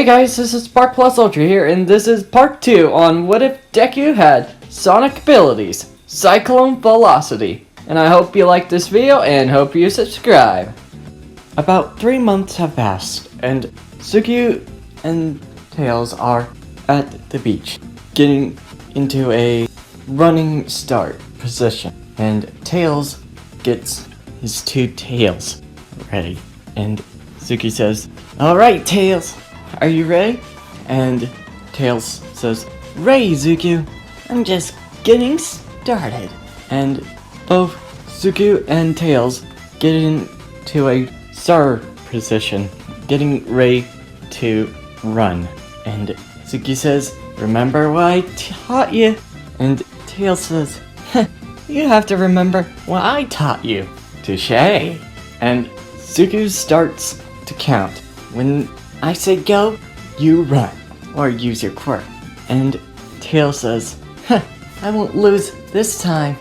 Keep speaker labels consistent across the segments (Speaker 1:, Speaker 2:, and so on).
Speaker 1: Hey guys, this is Spark Plus Ultra here, and this is part 2 on what if Deku had Sonic abilities, Cyclone Velocity. And I hope you like this video and hope you subscribe. About 3 months have passed, and Deku and Tails are at the beach, getting into a running start position. And Tails gets his 2 tails ready, and Suki says, "Alright, Tails, are you ready?" And Tails says, "Ready, Zuku. I'm just getting started." And both Zuku and Tails get into a star position, getting ready to run. And Zuki says, "Remember what I taught you?" And Tails says, "You have to remember what I taught you." Touché. And Zuku starts to count. When I say go, you run, or use your quirk. And Tails says, "I won't lose this time."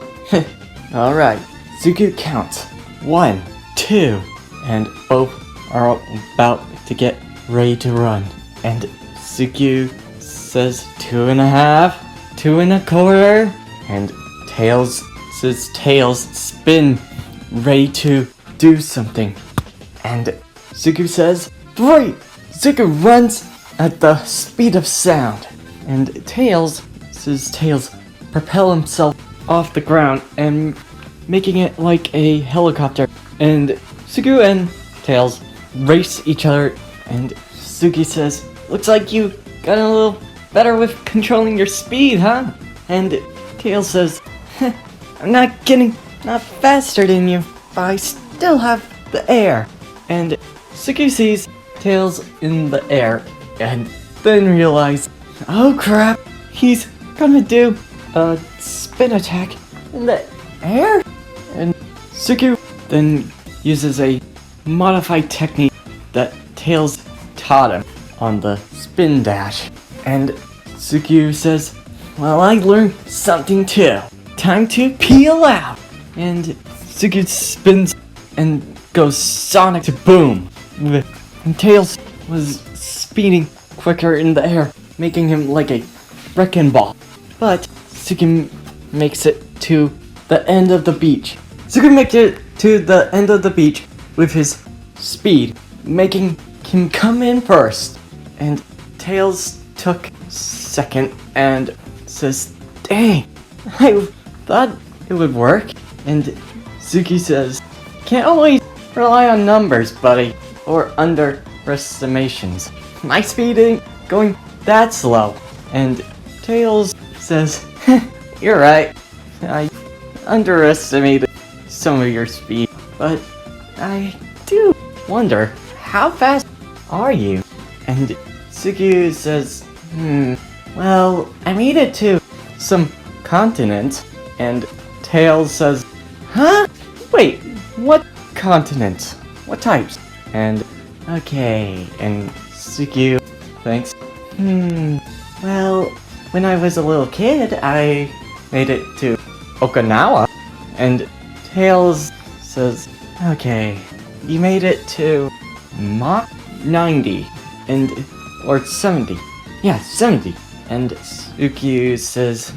Speaker 1: Alright, Zuku counts 1, 2, and both are about to get ready to run. And Zuku says 2.5, 2.25, and Tails says tails spin, ready to do something. And Zuku says 3. Zuku runs at the speed of sound, and Tails propel himself off the ground and making it like a helicopter. And Zuku and Tails race each other, and Suki says, "Looks like you got a little better with controlling your speed, huh?" And Tails says, "I'm not faster than you, but I still have the air." And Suki sees Tails in the air, and then realize, oh crap, he's gonna do a spin attack in the air. And Suki then uses a modified technique that Tails taught him on the spin dash. And Suki says, "Well, I learned something too. Time to peel out." And Suki spins and goes Sonic to boom. And Tails was speeding quicker in the air, making him like a wrecking ball. But Suki makes it to the end of the beach. Suki makes it to the end of the beach with his speed, making him come in first. And Tails took second and says, "Dang, I thought it would work." And Suki says, "Can't always rely on numbers, buddy, or underestimations. My speed ain't going that slow." And Tails says, "You're right. I underestimated some of your speed, but I do wonder, how fast are you?" And Suki says, "Well, I made it to some continents." And Tails says, "Huh? Wait, what continents? What types?" And okay, and Suki thinks, well, when I was a little kid, I made it to Okinawa. And Tails says, "Okay, you made it to Mach 90, or 70. Yeah, 70. And Suki says,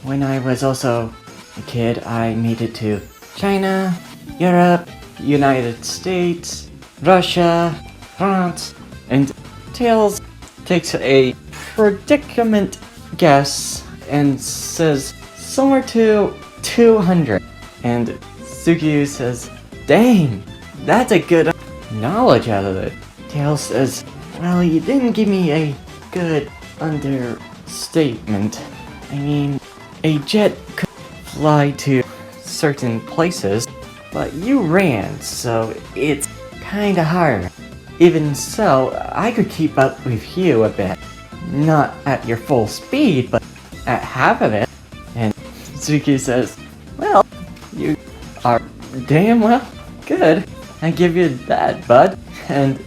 Speaker 1: when I was also a kid, I made it to China, Europe, United States, Russia, France." And Tails takes a predicament guess and says somewhere to 200. And Suki says, "Dang, that's a good knowledge out of it." Tails says, "Well, you didn't give me a good understatement. I mean, a jet could fly to certain places, but you ran, so it's kinda hard. Even so, I could keep up with you a bit. Not at your full speed, but at half of it." And Suki says, "Well, you are damn well good. I give you that, bud." And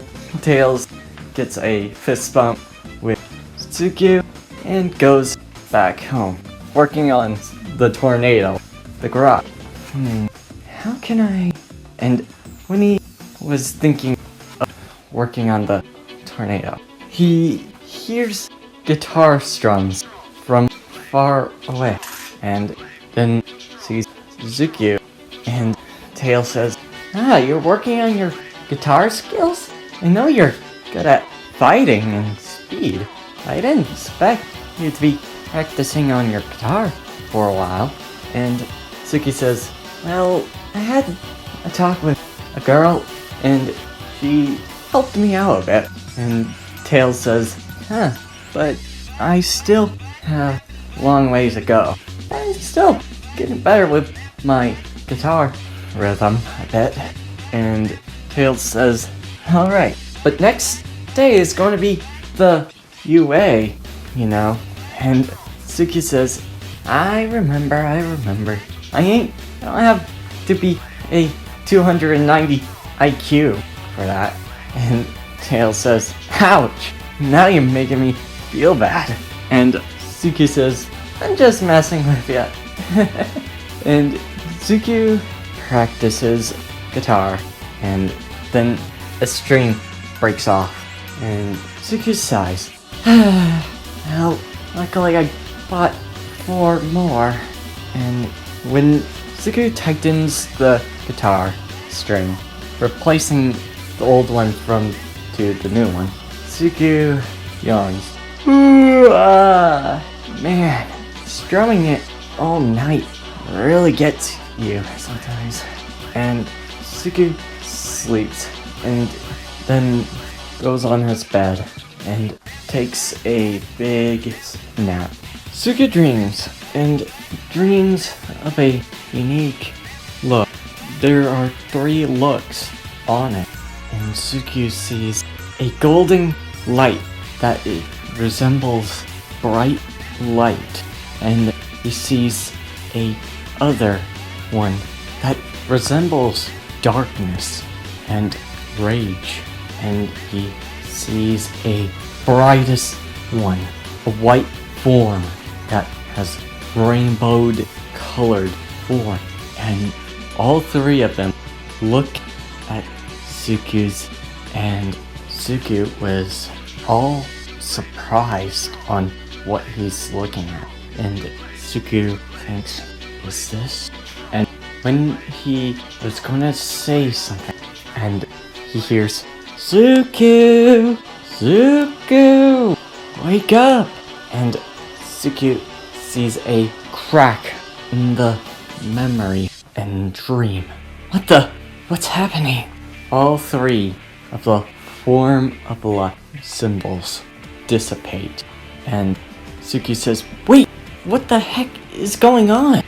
Speaker 1: Tails gets a fist bump with Suki and goes back home, working on the tornado, the garage. How can I... And when he was thinking of working on the tornado, he hears guitar strums from far away, and then sees Zuko, and Tails says, you're working on your guitar skills? I know you're good at fighting and speed. I didn't expect you to be practicing on your guitar for a while. And Suki says, well, I had a talk with a girl, and she helped me out a bit. And Tails says, but I still have a long ways to go. I'm still getting better with my guitar rhythm a bit. And Tails says, alright, but next day is going to be the UA, you know. And Suki says, I remember. I don't have to be a 290 IQ for that. And Tails says, ouch, now you're making me feel bad. And Suki says, I'm just messing with you. And Suki practices guitar, and then a string breaks off, and Suki sighs. Well, luckily I bought 4 more. And when Suki tightens the guitar string, replacing the old one to the new one, Suki yawns. Man, strumming it all night really gets you sometimes. And Suki sleeps, and then goes on his bed and takes a big nap. Suki dreams, and dreams of a unique look. There are 3 looks on it, and Suki sees a golden light that resembles bright light, and he sees a other one that resembles darkness and rage, and he sees a brightest one, a white form that has rainbowed colored form, and all 3 of them look at Suku's, and Suku was all surprised on what he's looking at, and Suku thinks, is this? And when he was gonna say something, and he hears, Suku! Suku! Wake up! And Suku sees a crack in the memory and dream. What's happening? All 3 of the form of life symbols dissipate, and Suki says, wait, what the heck is going on?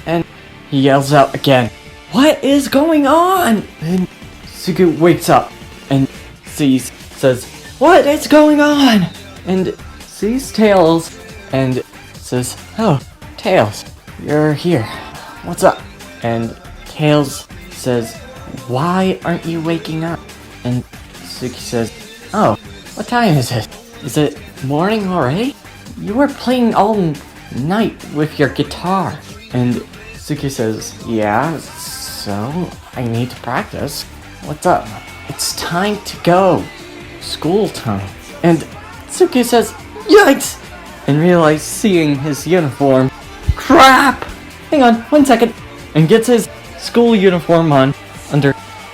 Speaker 1: And he yells out again, what is going on? And Suki wakes up and says, what is going on? And sees Tails and says, oh, Tails, you're here. What's up? And Tails says, why aren't you waking up? And Suki says, oh, what time is it? Is it morning already? You were playing all night with your guitar. And Suki says, yeah, so I need to practice. What's up? It's time to go. School time. And Suki says, yikes! And realizes, seeing his uniform, crap! Hang on, 1 second. And gets his school uniform on under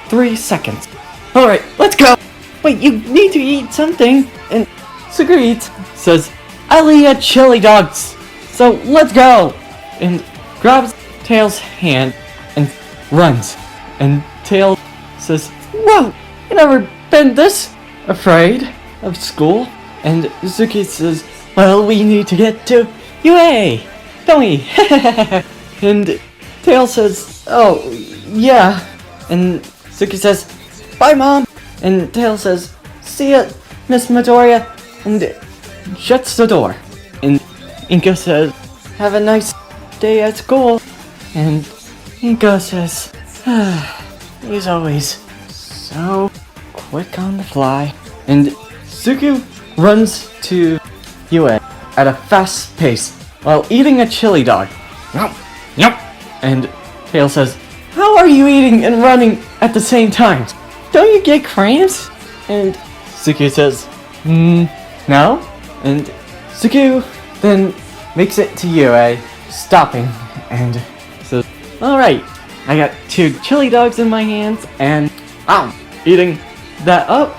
Speaker 1: 3 seconds. Alright, let's go! Wait, you need to eat something. And Suki eats, says, I'll eat chili dogs. So let's go! And grabs Tails' hand and runs. And Tails says, whoa, you never been this afraid of school? And Suki says, well, we need to get to UA, don't we? And Tails says, oh, yeah. And Suki says, bye, Mom. And Tails says, see ya, Miss Midoriya. And shuts the door. And Inka says, have a nice day at school. And Inka says, he's always so quick on the fly. And Suki runs to UA at a fast pace while eating a chili dog. Yum, yum. And Tails says, how are you eating and running at the same time? Don't you get cramps? And Suki says, No? And Suku then makes it to Yue, stopping, and says, alright, I got 2 chili dogs in my hands, and I'm eating that up.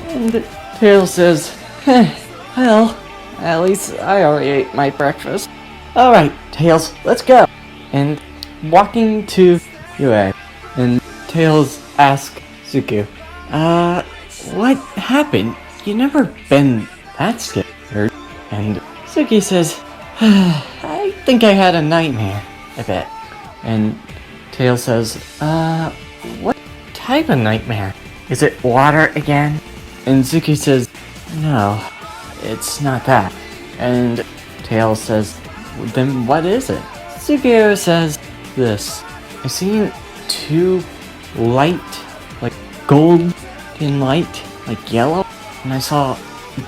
Speaker 1: And Tails says, well, at least I already ate my breakfast. Alright, Tails, let's go. And walking to Yue, and Tails asks Suku, what happened? You never been that scared. And Suki says, I think I had a nightmare, I bet. And Tails says, what type of nightmare? Is it water again? And Suki says, no, it's not that. And Tails says, then what is it? Suki says this, I've seen 2 light, like golden light, like yellow, and I saw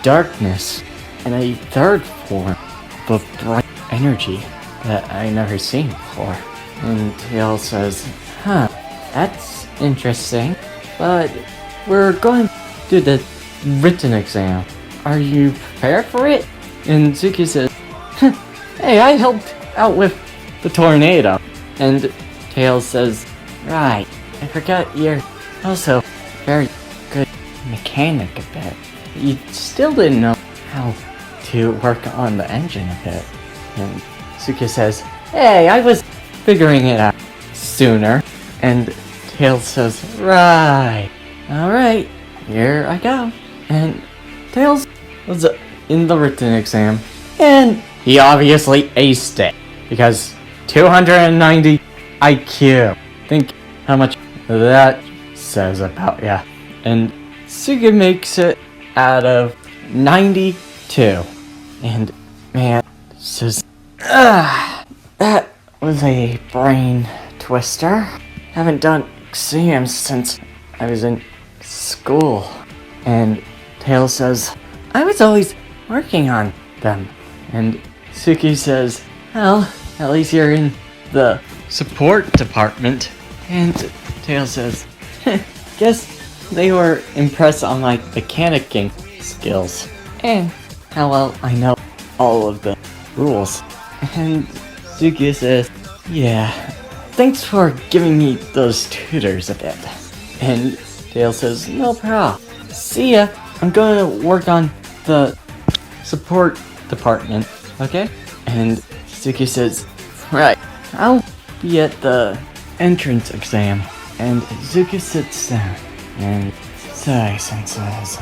Speaker 1: darkness, and a 3rd form of bright energy that I never seen before. And Tails says, huh, that's interesting, but we're going to do the written exam. Are you prepared for it? And Suki says, hey, I helped out with the tornado. And Tails says, right, I forgot you're also very good mechanic a bit. You still didn't know how to work on the engine a bit. And Suki says, hey, I was figuring it out sooner. And Tails says, right, alright, here I go. And Tails was in the written exam, and he obviously aced it, because 290 IQ. Think how much that says about ya. And Suga makes it out of 92. And man, says, that was a brain twister. Haven't done exams since I was in school. And Tails says, I was always working on them. And Suki says, well, at least you're in the support department. And Tails says, guess they were impressed on my mechanicking skills and how well I know all of the rules. And Suki says, yeah, thanks for giving me those tutors a bit. And Tails says, no problem. See ya. I'm gonna work on the support department, okay? And Suki says, right, I'll be at the entrance exam. And Suki sits down and sighs and says,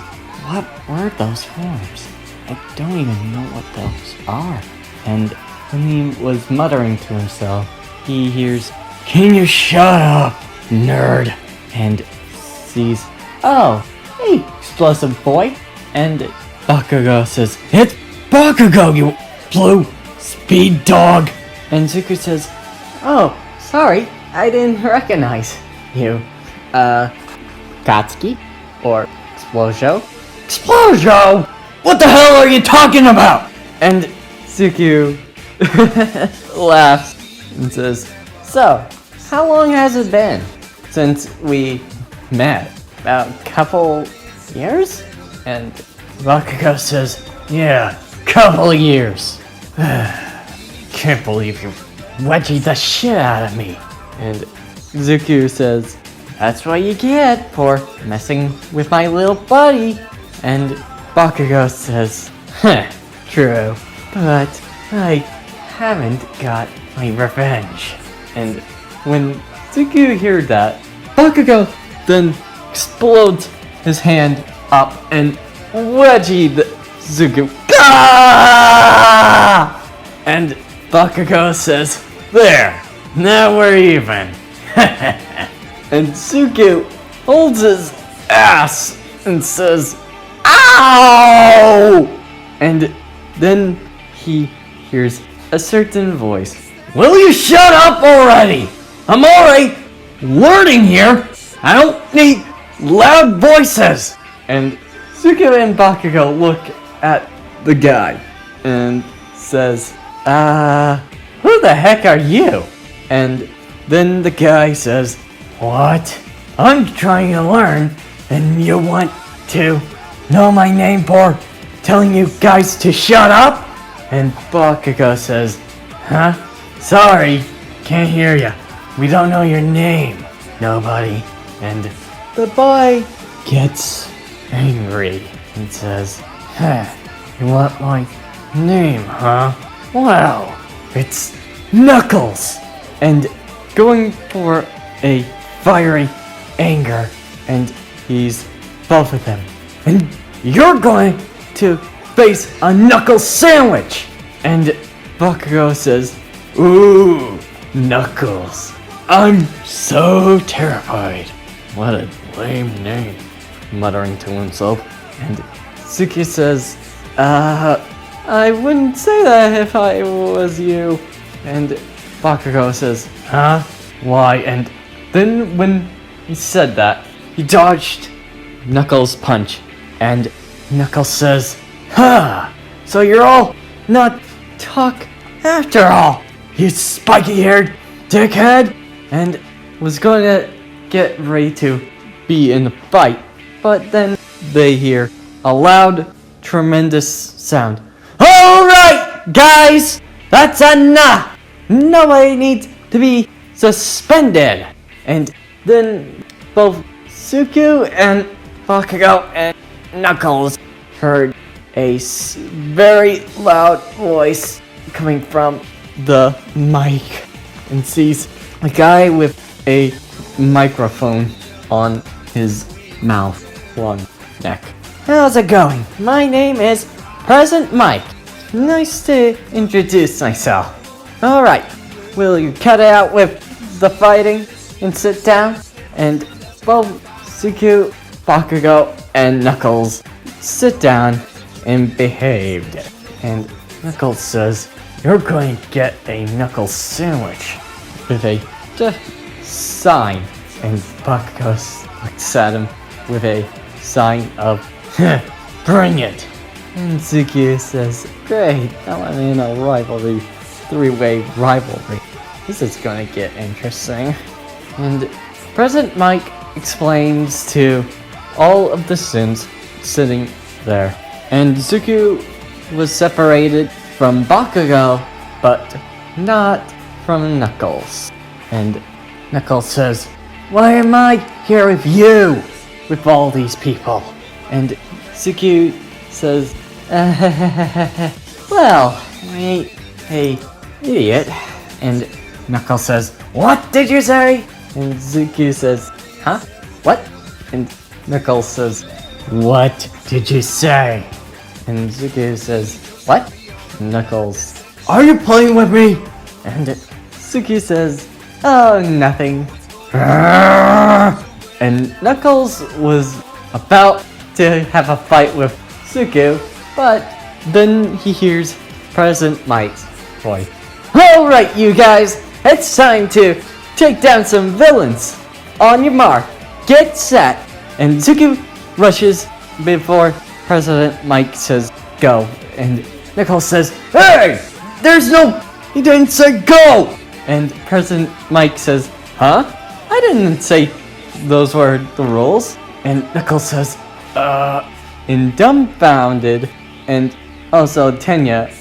Speaker 1: what were those forms? I don't even know what those are. And when he was muttering to himself, he hears, can you shut up, nerd? And sees, oh, hey, explosive boy. And Bakugo says, it's Bakugo, you blue speed dog. And Zuko says, oh, sorry, I didn't recognize you. Katsuki? Or Explosion? Explosion! What the hell are you talking about? And Suki laughs and says, so, how long has it been since we met? About a couple years? And Bakugo says, yeah, couple years. Can't believe you wedgied the shit out of me. And Zuku says, that's what you get for messing with my little buddy. And Bakugo says, true, but I haven't got my revenge. And when Zuku heard that, Bakugo then explodes his hand up and wedgied Zuku. Ah! And Bakugo says, there, now we're even. And Zuko holds his ass and says, ow! And then he hears a certain voice. Will you shut up already? I'm already learning here. I don't need loud voices. And Zuko and Bakugo look at the guy and says, who the heck are you? And then the guy says, what? I'm trying to learn, and you want to know my name for telling you guys to shut up? And Bakugo says, huh? Sorry, can't hear ya. We don't know your name. Nobody. And the boy gets angry and says, huh, you want my name, huh? Well, it's Knuckles. And going for a fiery anger, and he's both of them. And you're going to face a Knuckles sandwich. And Bakugo says, ooh, Knuckles. I'm so terrified. What a lame name, muttering to himself. And Suki says, I wouldn't say that if I was you. And Bakugo says, huh? Why? And then when he said that, he dodged Knuckles' punch. And Knuckles says, huh, so you're all not talk after all, you spiky-haired dickhead. And was going to get ready to be in the fight, but then they hear a loud, tremendous sound. Alright, guys, that's enough! Nobody needs to be suspended! And then both Suku and Bakugo and Knuckles heard a very loud voice coming from the mic and sees a guy with a microphone on his mouth, long neck. How's it going? My name is President Mike. Nice to introduce myself. Alright, will you cut it out with the fighting and sit down? And both Suku, Bakugo, and Knuckles sit down and behaved. And Knuckles says, you're going to get a Knuckles sandwich with a sign. And Bakugo looks at him with a sign of, bring it. And Suki says, great, now I'm in a rivalry, three-way rivalry. This is gonna get interesting. And President Mike explains to all of the sins sitting there. And Suku was separated from Bakugo, but not from Knuckles. And Knuckles says, why am I here with you, with all these people? And Suku says, well, I ain't a idiot. And Knuckles says, what did you say? And Suku says, huh? What? And Knuckles says, what did you say? And Suku says, what? And Knuckles, are you playing with me? And Suki says, oh, nothing. And Knuckles was about to have a fight with Suku, but then he hears President Mike's voice. Alright, you guys, it's time to take down some villains. On your mark, get set. And Suku rushes before President Mike says go. And Knuckles says, hey! There's no... He didn't say go! And President Mike says, huh? I didn't say those were the rules. And Knuckles says, and dumbfounded. And also Tenya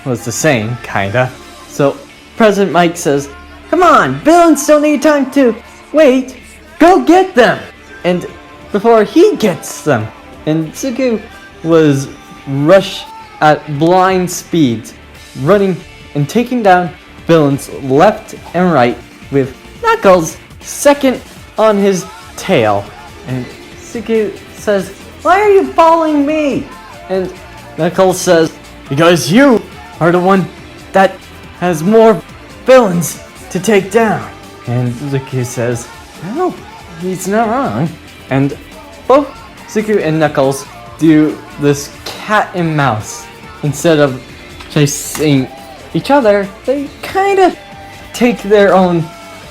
Speaker 1: was the same, kinda. So President Mike says, come on, villains don't need time to wait. Go get them! And before he gets them, and Suku was rushed at blind speeds, running and taking down villains left and right with Knuckles second on his tail. And Suku says, why are you following me? And Knuckles says, because you are the one that has more villains to take down. And Suku says, oh, he's not wrong. And both Suku and Knuckles do this cat and mouse. Instead of chasing each other, they kind of take their own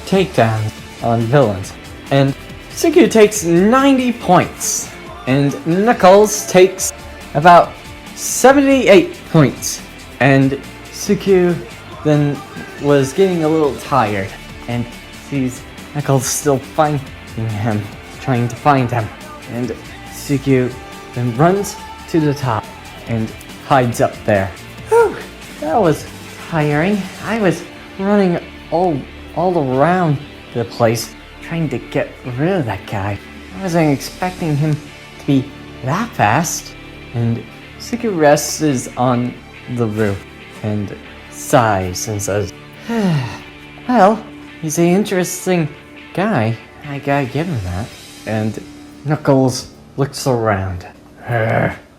Speaker 1: takedowns on villains. And Suku takes 90 points. And Knuckles takes about 78 points. And Suku then was getting a little tired and sees Knuckles still finding him, trying to find him. And Suku then runs to the top and hides up there. Whew, that was tiring. I was running all around the place trying to get rid of that guy. I wasn't expecting him to be that fast. And Suku rests on the roof and sighs and says, well, he's an interesting guy. I gotta give him that. And Knuckles looks around.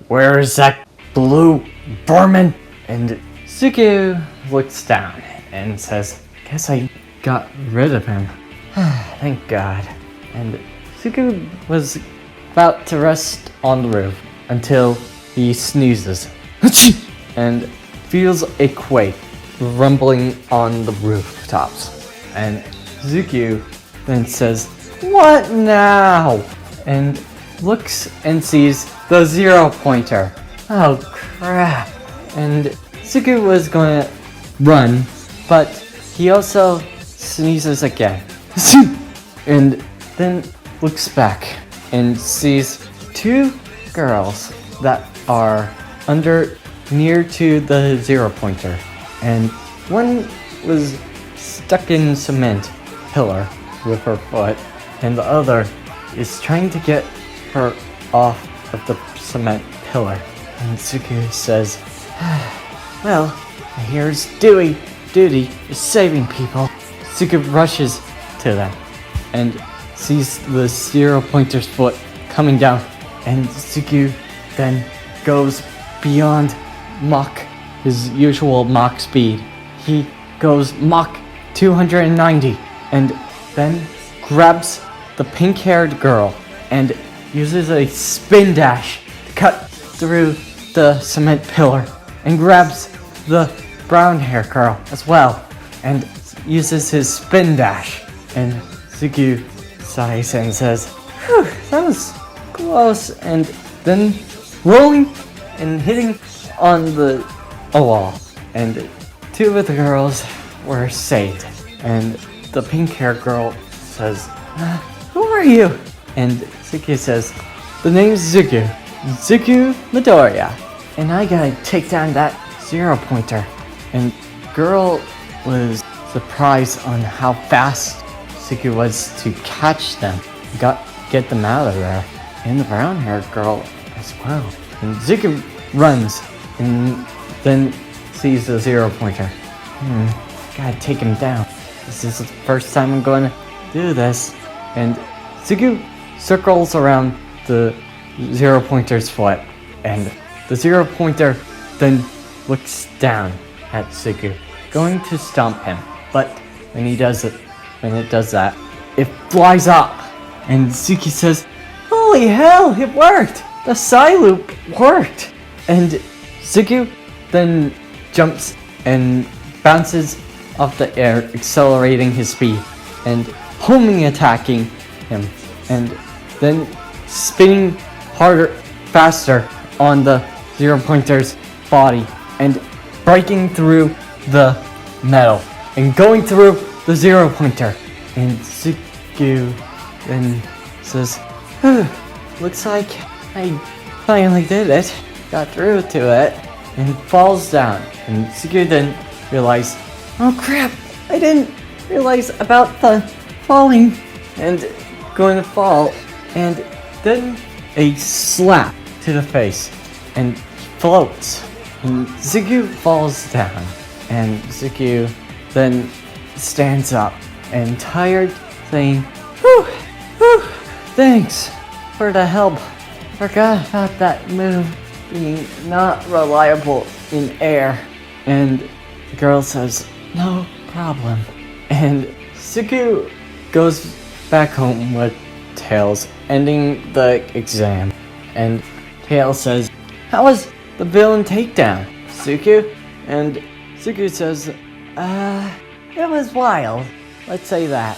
Speaker 1: Where is that blue vermin? And Suku looks down and says, guess I got rid of him. Thank God. And Suku was about to rest on the roof until he sneezes and feels a quake rumbling on the rooftops. And Suku then says, what now? And looks and sees the 0 pointer. Oh crap. And Suku was gonna run, but he also sneezes again. And then looks back and sees 2 girls that are near to the 0 pointer. And one was stuck in cement pillar with her foot, and the other is trying to get her off of the cement pillar. And Suku says, well, here's duty is saving people. Suku rushes to them and sees the 0 pointer's foot coming down, and Suku then goes beyond his usual Mach speed. He goes Mach 290 and then grabs the pink-haired girl and uses a spin dash to cut through the cement pillar, and grabs the brown-haired girl as well and uses his spin dash. And Suku sighs and says, whew, that was close, and then rolling and hitting on a wall. And 2 of the girls were saved. And the pink-haired girl says, who are you? And Suku says, the name's Zuku Midoriya, and I gotta take down that 0 pointer. And girl was surprised on how fast Suku was to catch them, get them out of there, and the brown-haired girl as well. And Zuku runs and then sees the 0 pointer. Gotta take him down. This is the first time I'm going to do this. And Suku circles around the 0 pointer's foot, and the 0 pointer then looks down at Suku, going to stomp him. But when it does that, it flies up, and Suki says, holy hell, it worked! The Psy Loop worked! And Suku then jumps and bounces off the air, accelerating his speed, and homing attacking him, and then spinning harder, faster on the 0 pointer's body, and breaking through the metal, and going through the 0 pointer. And Suku then says, looks like I finally did it, got through to it, and falls down. And Suku then realized, oh crap, I didn't realize about the falling and going to fall. And then a slap to the face, and floats, and Suku falls down. And Suku then stands up and tired, saying, whew, thanks for the help. Forgot about that move being not reliable in air. And the girl says, no problem. And Suku goes back home with Tails, ending the exam. And Tails says, how was the villain takedown, Suku? And Suku says, it was wild, let's say that.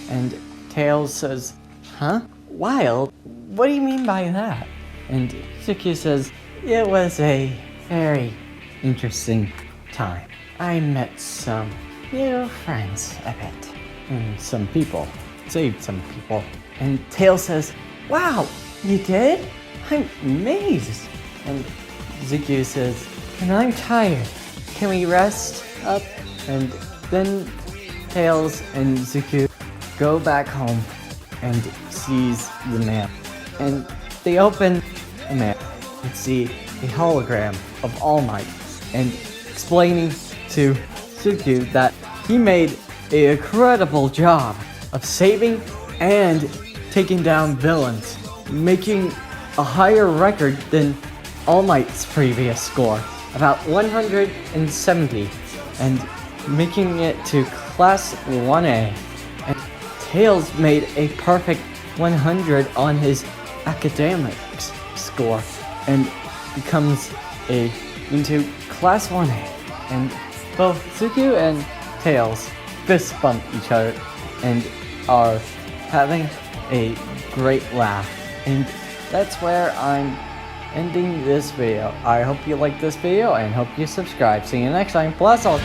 Speaker 1: And Tails says, huh? Wild? What do you mean by that? And Suki says, it was a very interesting time. I met some new friends a bit, and some people, saved some people. And Tails says, wow, you did? I'm amazed. And Deku says, and I'm tired. Can we rest up? And then Tails and Deku go back home and sees the map. And they open the map and see a hologram of All Might and explaining to Deku that he made an incredible job of saving and taking down villains, making a higher record than All Might's previous score, about 170, and making it to Class 1A. And Tails made a perfect 100 on his academics score and becomes into Class 1A. And both Deku and Tails fist bump each other and are having a great laugh. And that's where I'm ending this video. I hope you liked this video and hope you subscribe. See you next time. Plus, I'll